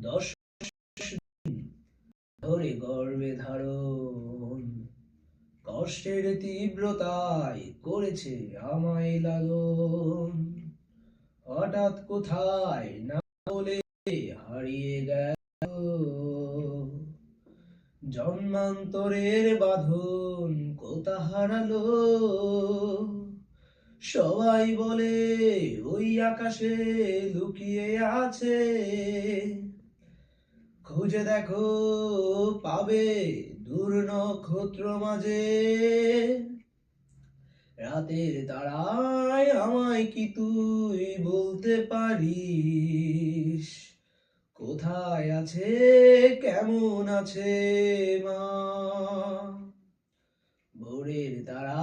10 ধরে গর্বে ধারণ, কষ্টের তীব্রতায় করেছে আমায় লালন। হঠাৎ কোথায় না বলে হারিয়ে গেল, জন্মান্তরের বাঁধন কোথা হারালো। সবাই বলে ওই আকাশে লুকিয়ে আছে, খুঁজে দেখো পাবে দূর নক্ষত্র মাঝে। রাতের তারায় আমায় কি তুই বলতে পারিস, কোথায় আছে কেমন আছে মা। ভোরের তারা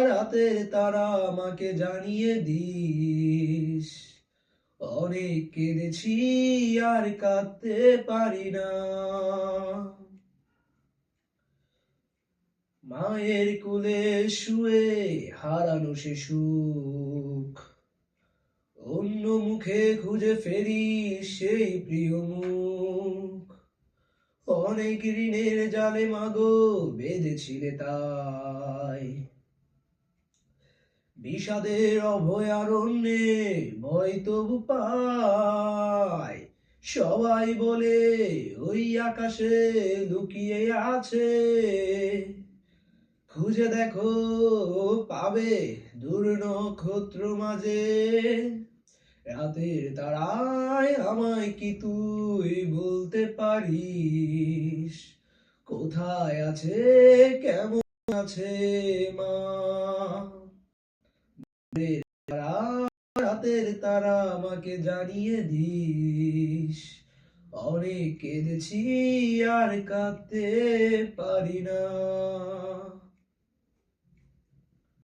রাতের তারা আমাকে জানিয়ে দিস, অনেক কেঁদেছি আর কাঁদতে পারি না। মায়ের কোলে শুয়ে হারানো সে সুখ, অন্য মুখে খুঁজে ফেরি সেই প্রিয় মুখ। অনেক ঋণের জালে মাগো বেঁধেছিলে তাই, বিষাদের অভয়ারণ্যে ভয় তবু পাই। সবাই বলে ওই আকাশে লুকিয়ে আছে, খুঁজে দেখো পাবে দূর নক্ষত্র মাঝে। রাতের তারায় আমায় কি তুই বলতে পারিস, কোথায় আছে কেমন আছে মা। রাতের তারা আমাকে জানিয়ে দিস, অনেক কেঁদেছি আর কাঁদতে পারি না।